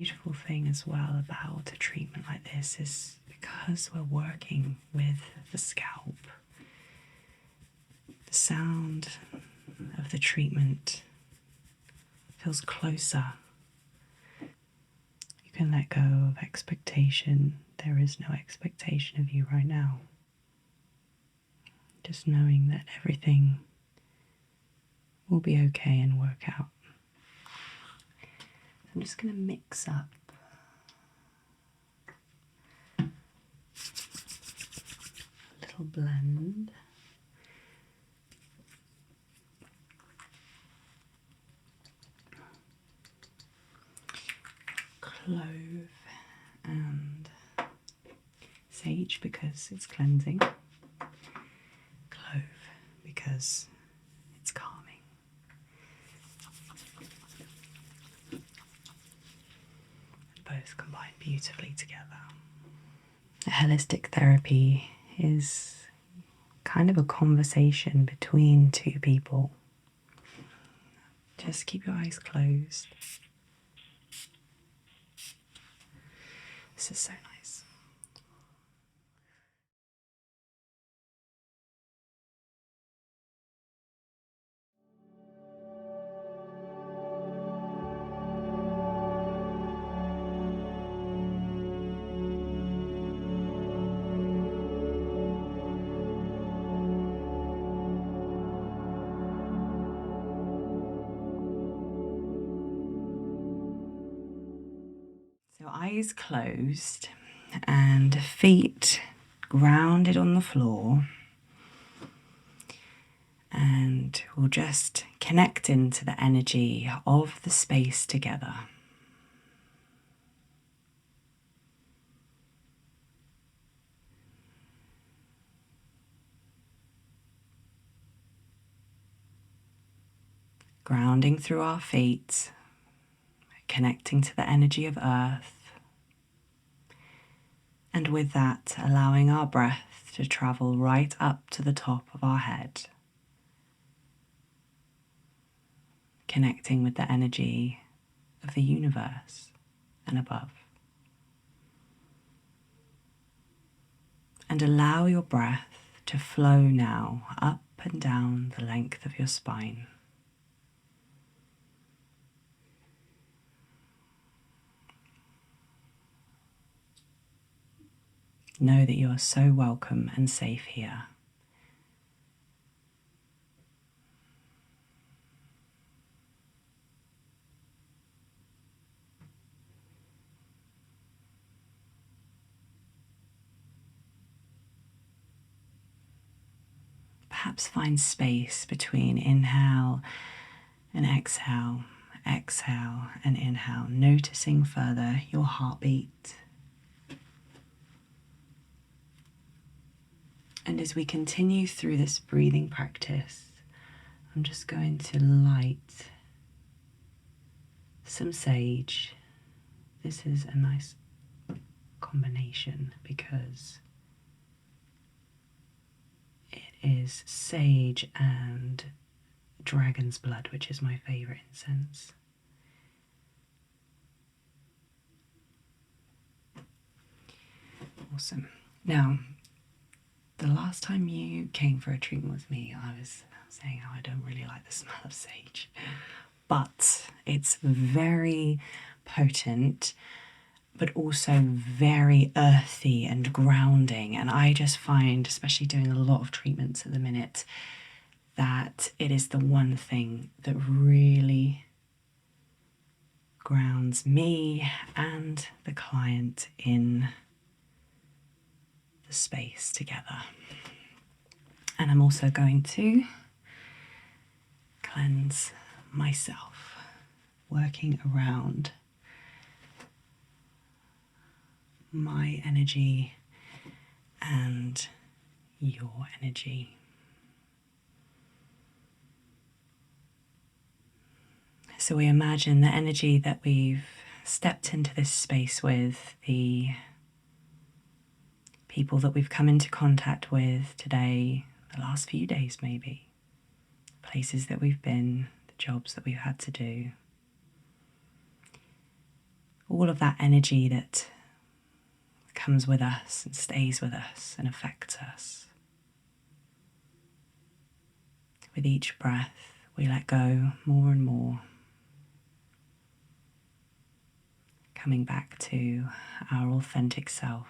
Beautiful thing as well about a treatment like this is because we're working with the scalp, the sound of the treatment feels closer. You can let go of expectation. There is no expectation of you right now. Just knowing that everything will be okay and work out. I'm just going to mix up a little blend. Clove and sage because it's cleansing. Clove because it's calming. Both combine beautifully together. A holistic therapy is kind of a conversation between two people. Just keep your eyes closed. This is so nice. So eyes closed and feet grounded on the floor, and we'll just connect into the energy of the space together. Grounding through our feet, connecting to the energy of earth, and with that, allowing our breath to travel right up to the top of our head, connecting with the energy of the universe and above. And allow your breath to flow now up and down the length of your spine. Know that you are so welcome and safe here. Perhaps find space between inhale and exhale, exhale and inhale, noticing further your heartbeat. And as we continue through this breathing practice, I'm just going to light some sage. This is a nice combination because it is sage and dragon's blood, which is my favorite incense. Awesome. Now, the last time you came for a treatment with me, I was saying how I don't really like the smell of sage, but it's very potent, but also very earthy and grounding. And I just find, especially doing a lot of treatments at the minute, that it is the one thing that really grounds me and the client in the space together. And I'm also going to cleanse myself, working around my energy and your energy. So we imagine the energy that we've stepped into this space with, the people that we've come into contact with today, the last few days maybe, places that we've been, the jobs that we've had to do. all of that energy that comes with us and stays with us and affects us. With each breath, we let go more and more, coming back to our authentic self,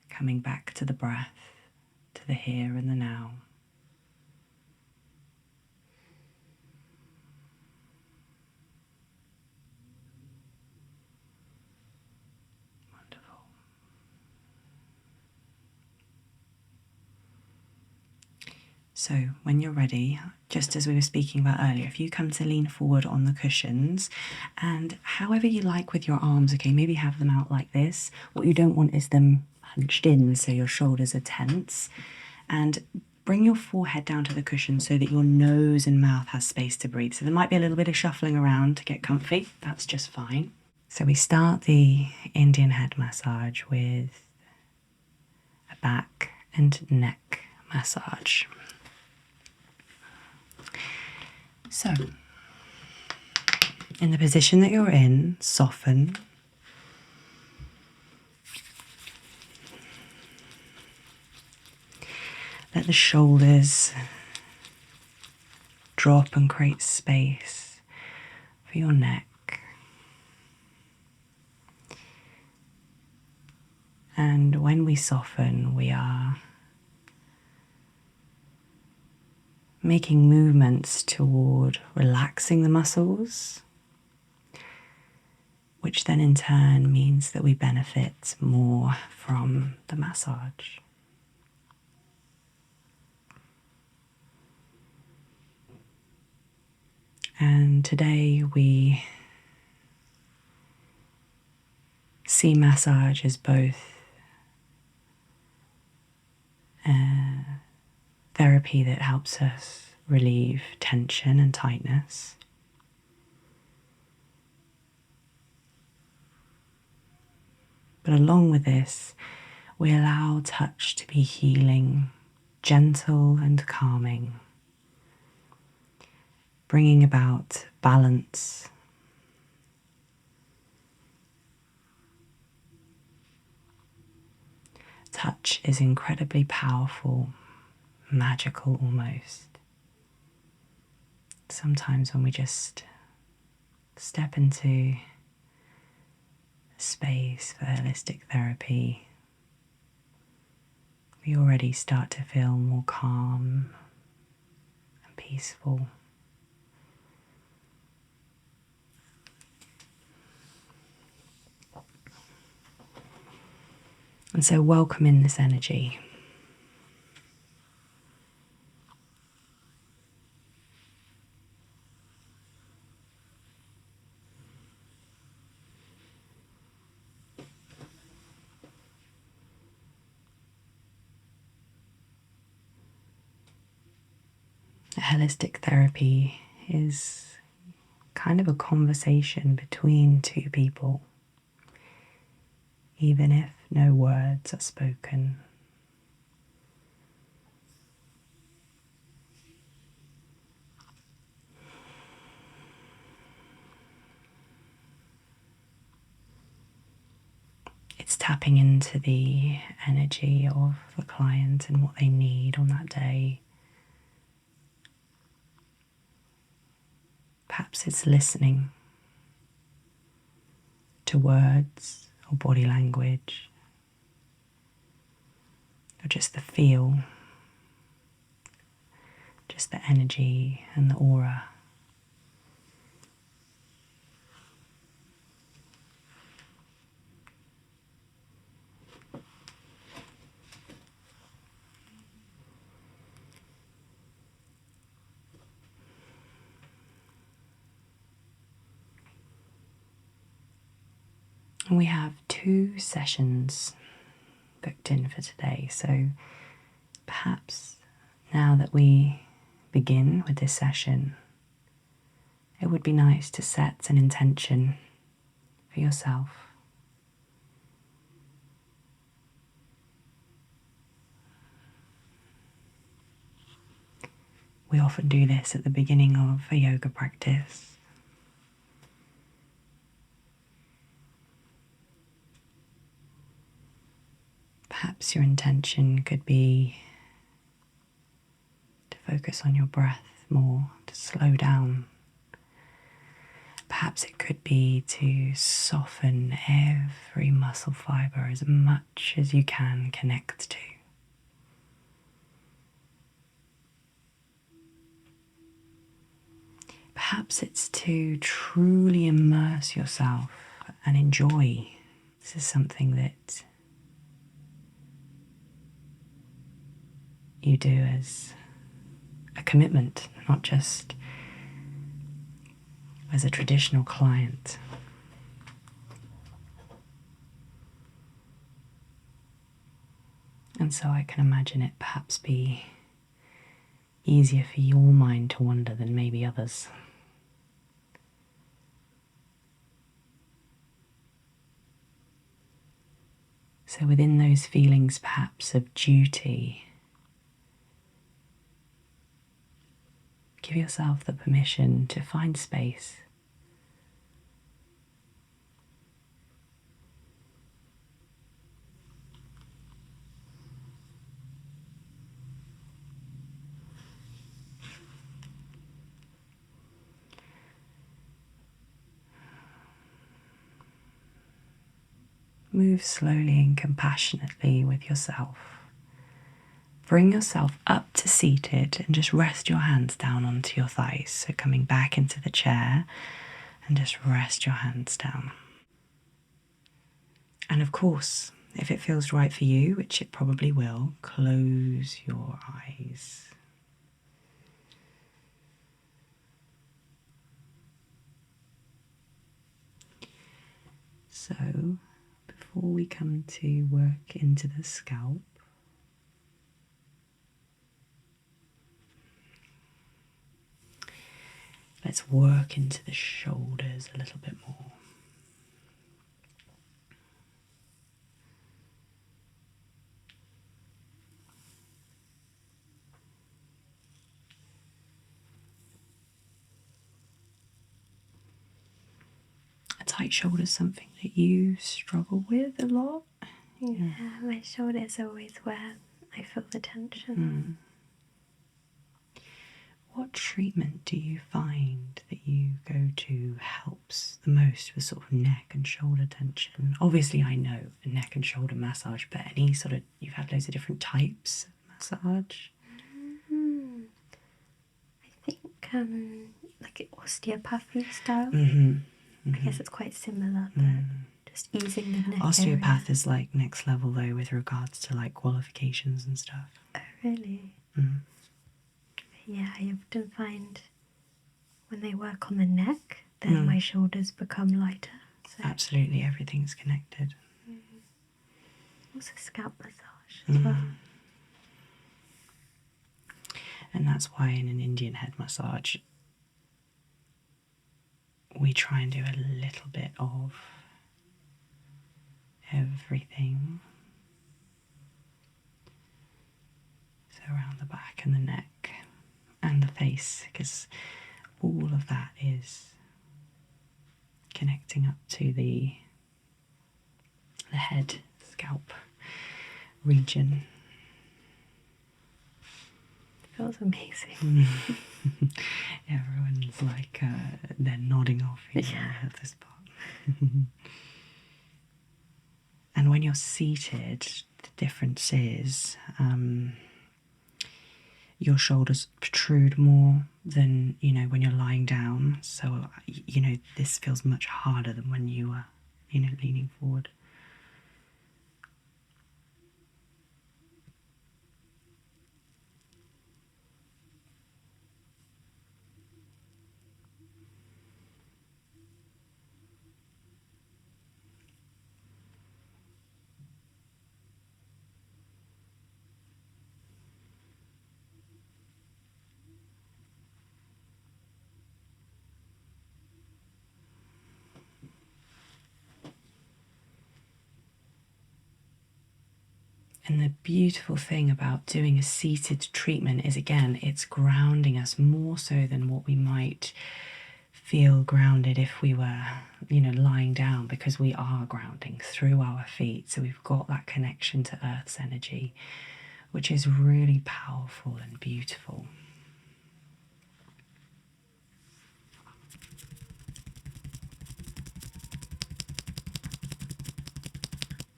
coming back to the breath, to the here and the now. Wonderful. So when you're ready, just as we were speaking about earlier, if you come to lean forward on the cushions, and however you like with your arms, okay, maybe have them out like this. What you don't want is them hunched in so your shoulders are tense. And bring your forehead down to the cushion so that your nose and mouth has space to breathe. So there might be a little bit of shuffling around to get comfy. That's just fine. So we start the Indian head massage with a back and neck massage. So, in the position that you're in, soften. Let the shoulders drop and create space for your neck. And when we soften, we are making movements toward relaxing the muscles, which then in turn means that we benefit more from the massage. And today we see massage as both therapy that helps us relieve tension and tightness, but along with this, we allow touch to be healing, gentle and calming, bringing about balance. Touch is incredibly powerful, magical almost. Sometimes when we just step into a space for holistic therapy, we already start to feel more calm and peaceful. And so welcome in this energy. Holistic therapy is kind of a conversation between two people, even if no words are spoken. It's tapping into the energy of the client and what they need on that day. Perhaps it's listening to words or body language, or just the feel, just the energy and the aura. And we have 2 sessions booked in for today, so perhaps now that we begin with this session, it would be nice to set an intention for yourself. We often do this at the beginning of a yoga practice. Perhaps your intention could be to focus on your breath more, to slow down. Perhaps it could be to soften every muscle fibre as much as you can connect to. Perhaps it's to truly immerse yourself and enjoy. This is something that you do as a commitment, not just as a traditional client. And so I can imagine it perhaps be easier for your mind to wander than maybe others. So within those feelings perhaps of duty, give yourself the permission to find space. Move slowly and compassionately with yourself. Bring yourself up to seated and just rest your hands down onto your thighs. So coming back into the chair and just rest your hands down. And of course, if it feels right for you, which it probably will, close your eyes. So, before we come to work into the scalp, let's work into the shoulders a little bit more. Are tight shoulders something that you struggle with a lot? Yeah, my shoulder is always where I feel the tension. What treatment do you find that you go to helps the most with sort of neck and shoulder tension? Obviously, I know a neck and shoulder massage, but any sort of, you've had loads of different types of massage? I think like osteopathy style. I guess it's quite similar, but just easing the neck Osteopath area. is like next level though with regards to like qualifications and stuff. Oh, really? Yeah, I often find when they work on the neck, then my shoulders become lighter. So Absolutely, everything's connected. also scalp massage as well. And that's why in an Indian head massage, we try and do a little bit of everything. So around the back and the neck and the face, because all of that is connecting up to the head, scalp region. Feels amazing. Everyone's like, they're nodding off at this part. And when you're seated, the difference is your shoulders protrude more than, when you're lying down. So, this feels much harder than when you are, leaning forward. And the beautiful thing about doing a seated treatment is, again, it's grounding us more so than what we might feel grounded if we were, lying down, because we are grounding through our feet. So we've got that connection to Earth's energy, which is really powerful and beautiful.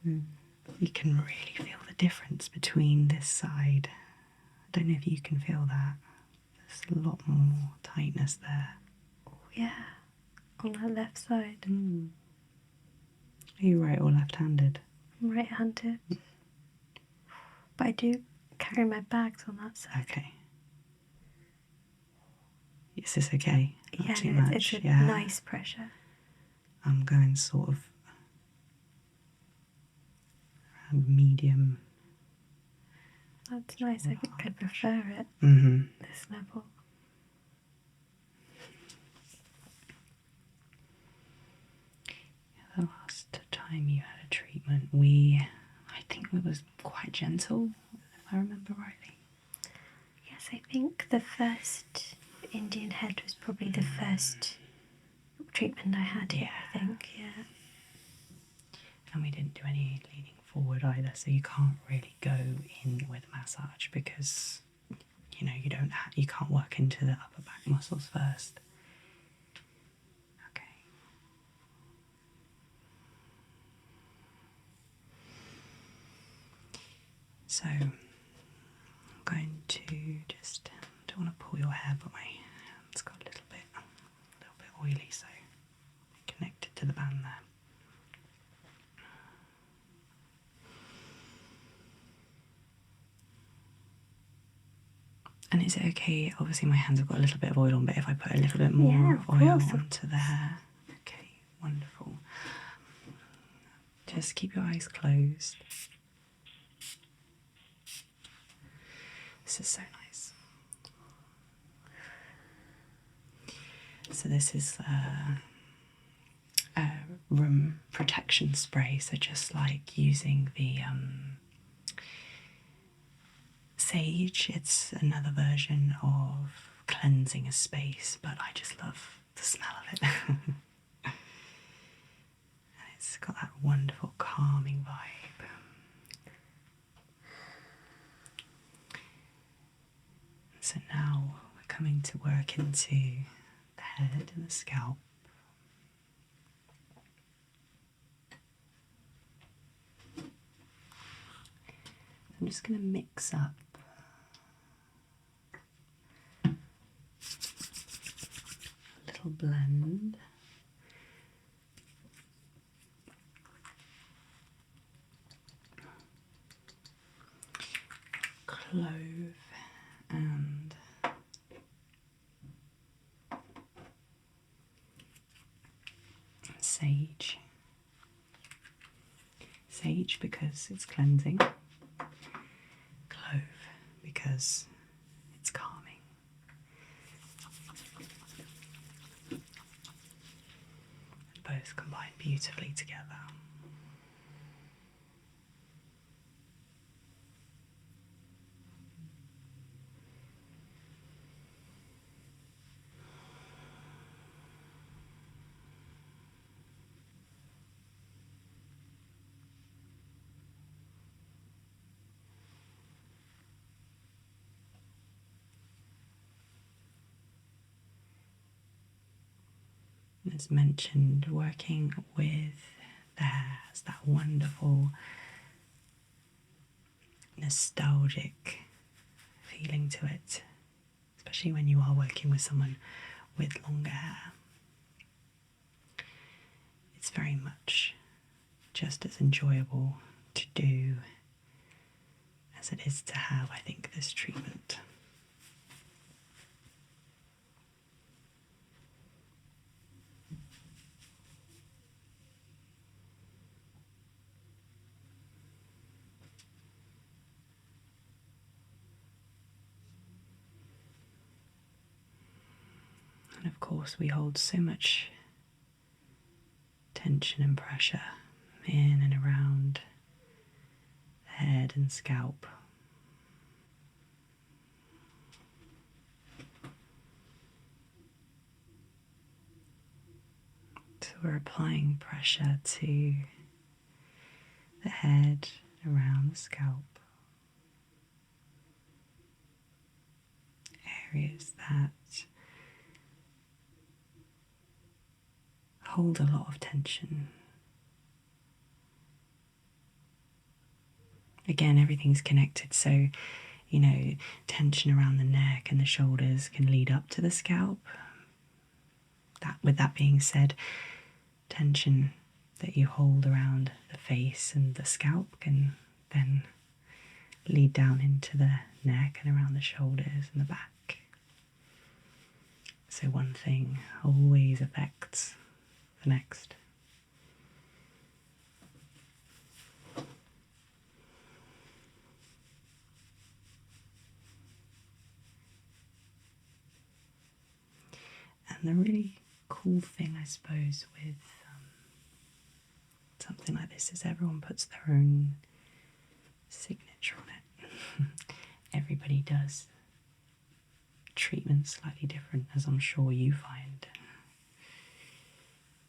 You can really feel the difference between this side. I don't know if you can feel that. There's a lot more tightness there. Oh, yeah, on that left side. Are you right or left-handed? I'm right-handed. But I do carry my bags on that side. Okay. Is this okay? Not too no, much? it's a Yeah. nice pressure. I'm going sort of around medium. That's nice. I prefer it. This level. The last time you had a treatment, I think it was quite gentle, if I remember rightly. Yes, I think the first Indian head was probably the first treatment I had here, I think, yeah. And we didn't do any leaning forward either, so you can't really go in with massage because, you can't work into the upper back muscles first. Okay. So I'm going to just, don't want to pull your hair, but my hand's got a little bit oily, so connected to the band there. And is it okay? Obviously my hands have got a little bit of oil on, but if I put a little bit more oil onto the hair? Okay, wonderful. Just keep your eyes closed. This is so nice. So this is a room protection spray, so just like using the sage, it's another version of cleansing a space, but I just love the smell of it. And it's got that wonderful calming vibe. So now we're coming to work into the head and the scalp. I'm just going to mix up a little blend. Clove and sage. Sage because it's cleansing. Clove because it's calming. And both combine beautifully together. As mentioned, working with the hair has that wonderful nostalgic feeling to it, especially when you are working with someone with longer hair. It's very much just as enjoyable to do as it is to have, I think, this treatment. And of course, we hold so much tension and pressure in and around the head and scalp. we're applying pressure to the head, around the scalp, areas that hold a lot of tension. Again, everything's connected, so tension around the neck and the shoulders can lead up to the scalp. With that being said, tension that you hold around the face and the scalp can then lead down into the neck and around the shoulders and the back. So one thing always affects the next. And the really cool thing, I suppose, with something like this is everyone puts their own signature on it. Everybody does treatment slightly different, as I'm sure you find.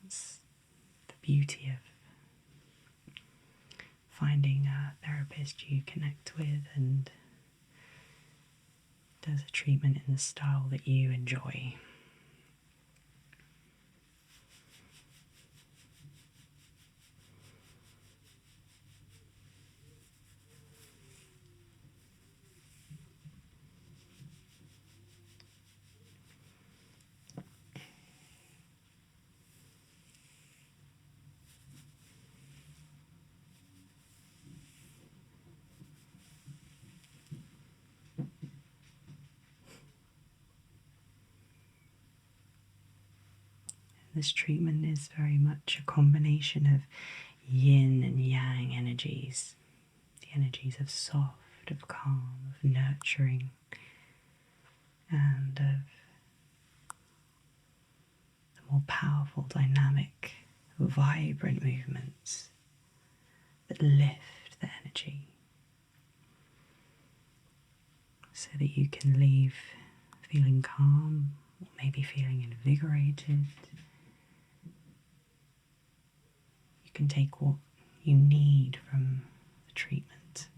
It's the beauty of finding a therapist you connect with and does a treatment in the style that you enjoy. This treatment is very much a combination of yin and yang energies. The energies of soft, of calm, of nurturing, and of the more powerful, dynamic, vibrant movements that lift the energy so that you can leave feeling calm or maybe feeling invigorated. You can take what you need from the treatment.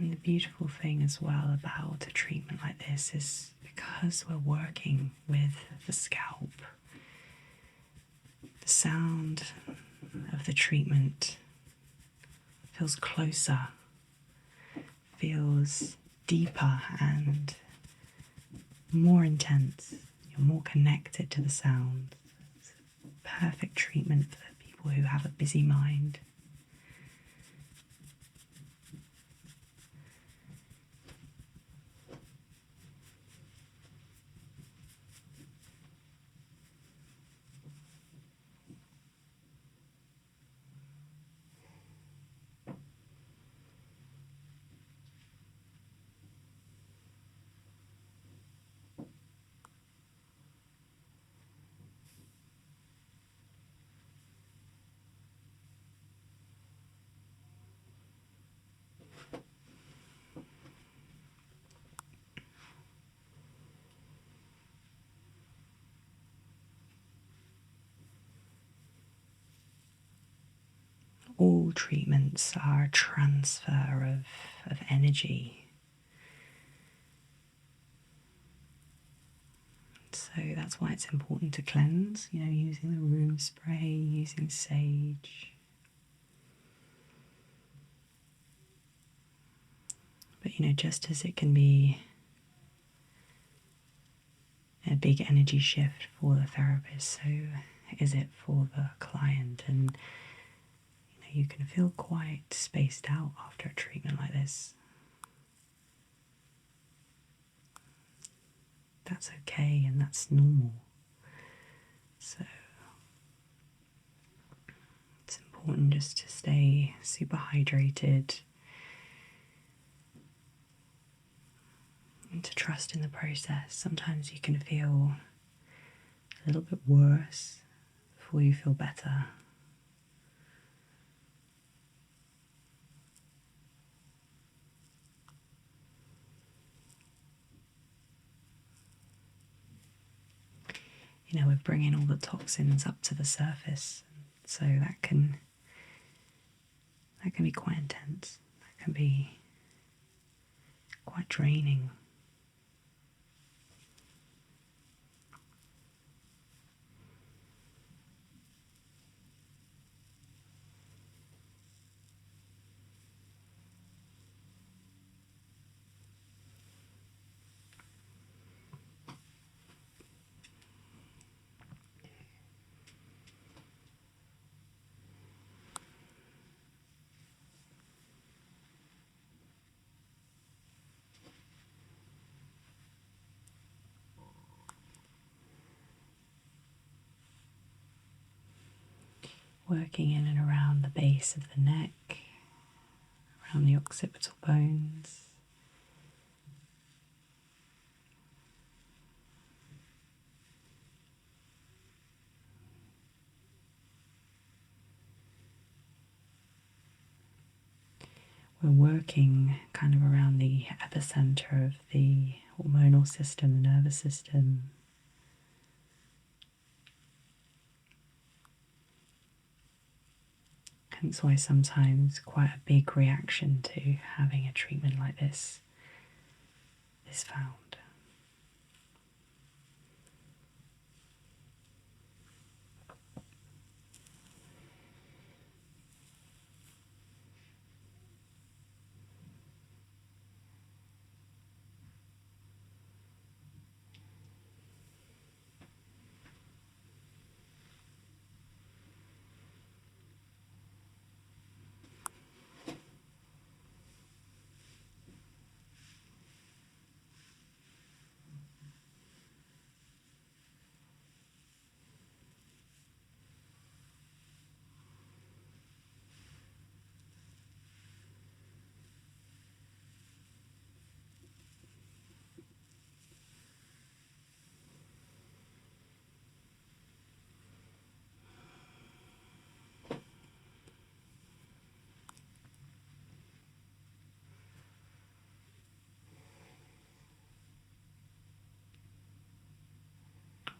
And the beautiful thing as well about a treatment like this is because we're working with the scalp, the sound of the treatment feels closer, feels deeper and more intense. You're more connected to the sound. It's a perfect treatment for people who have a busy mind. All treatments are a transfer of energy. So that's why it's important to cleanse, using the room spray, using sage. But just as it can be a big energy shift for the therapist, so is it for the client. And You can feel quite spaced out after a treatment like this. That's okay and that's normal. So it's important just to stay super hydrated and to trust in the process. Sometimes you can feel a little bit worse before you feel better. You know, we're bringing all the toxins up to the surface, so that can be quite intense. That can be quite draining. Working in and around the base of the neck, around the occipital bones. We're working kind of around the epicenter of the hormonal system, the nervous system. Hence why sometimes quite a big reaction to having a treatment like this is found.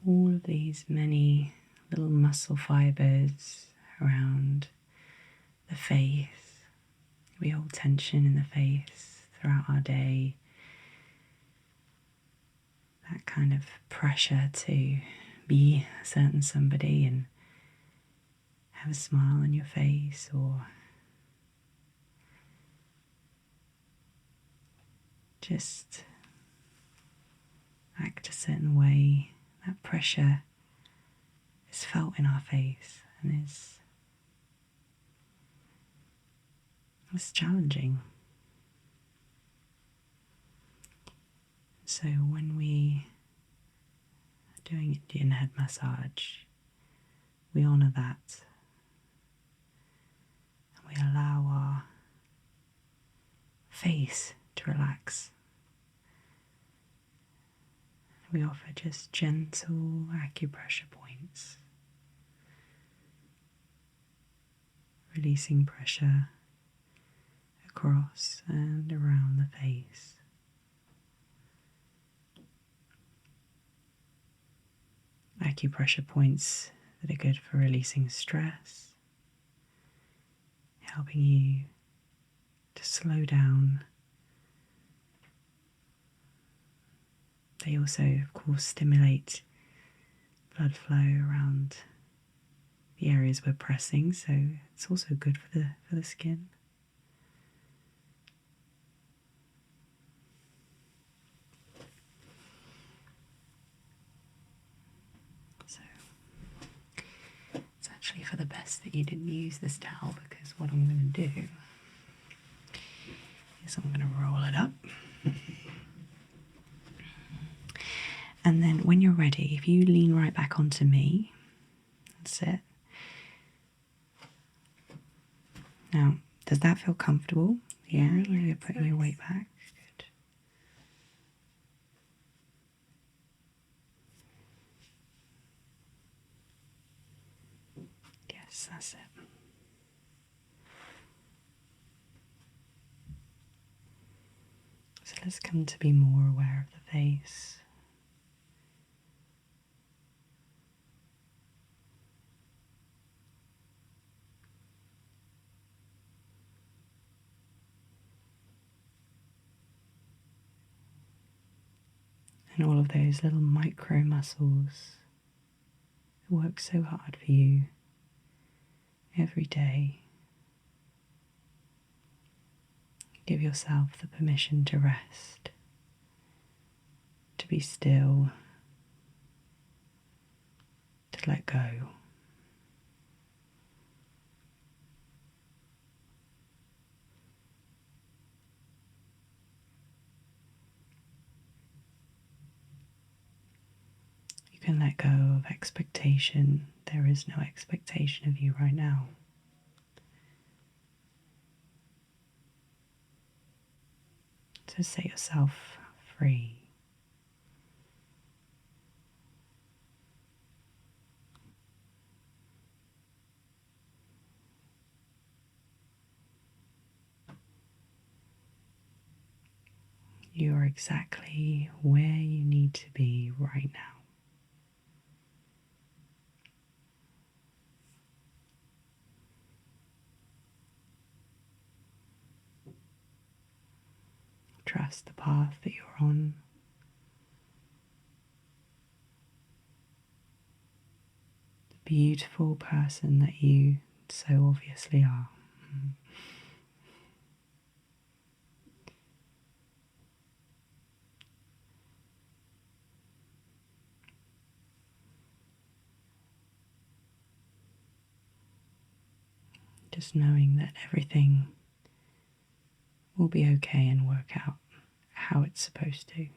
All of these many little muscle fibers around the face. We hold tension in the face throughout our day. That kind of pressure to be a certain somebody and have a smile on your face, or just act a certain way. That pressure is felt in our face and it's challenging. So when we are doing Indian head massage, we honour that and we allow our face to relax. We offer just gentle acupressure points, releasing pressure across and around the face. Acupressure points that are good for releasing stress, helping you to slow down. They also, of course, stimulate blood flow around the areas we're pressing, so it's also good for the skin. So it's actually for the best that you didn't use this towel, because what I'm going to do is I'm going to roll it up. And then when you're ready, if you lean right back onto me, that's it. Now, does that feel comfortable? Yeah, you're putting your weight back. Good. Yes, that's it. So let's come to be more aware of the face. And all of those little micro muscles that work so hard for you every day. Give yourself the permission to rest, to be still, to let go. You can let go of expectation. There is no expectation of you right now. So set yourself free. You are exactly where you need to be right now. Trust the path that you're on. The beautiful person that you so obviously are. Just knowing that everything will be okay and work out how it's supposed to.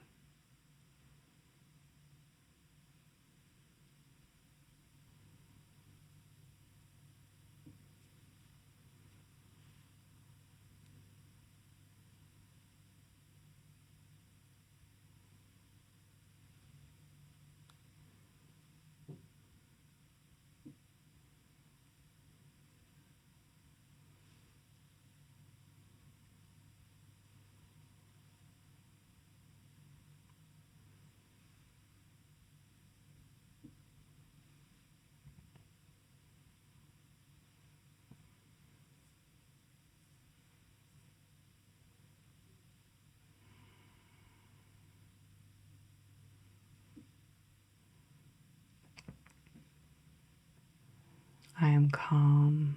I am calm.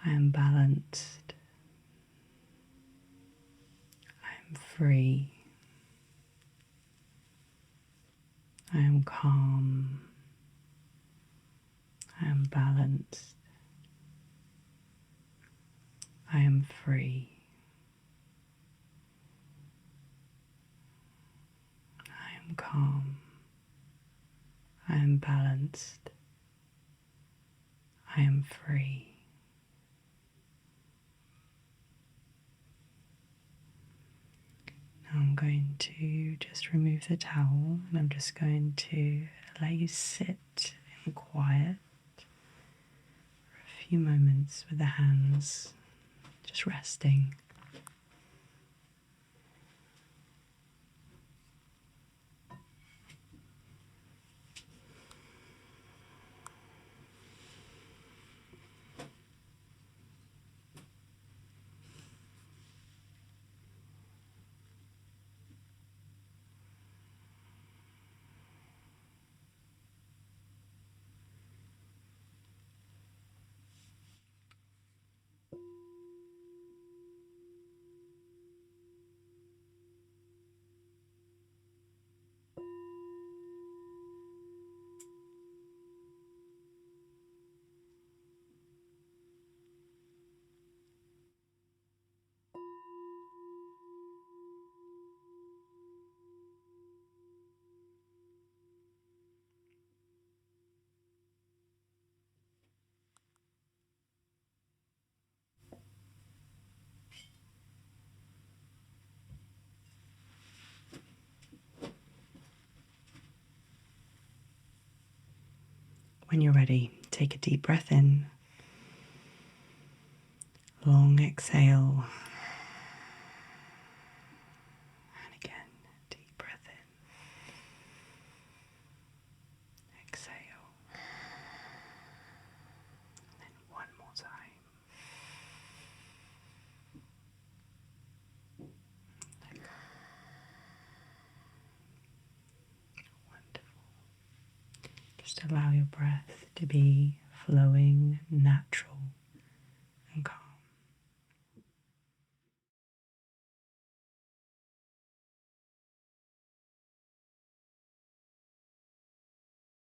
I am balanced. I am free. I am calm. I am balanced. I am free. I am calm. I am balanced. I am free. Now I'm going to just remove the towel and I'm just going to let you sit in quiet for a few moments with the hands just resting. When you're ready, take a deep breath in. Long exhale. And again, deep breath in. Exhale. And then one more time. Let go. Wonderful. Just allow your breath to be flowing, natural,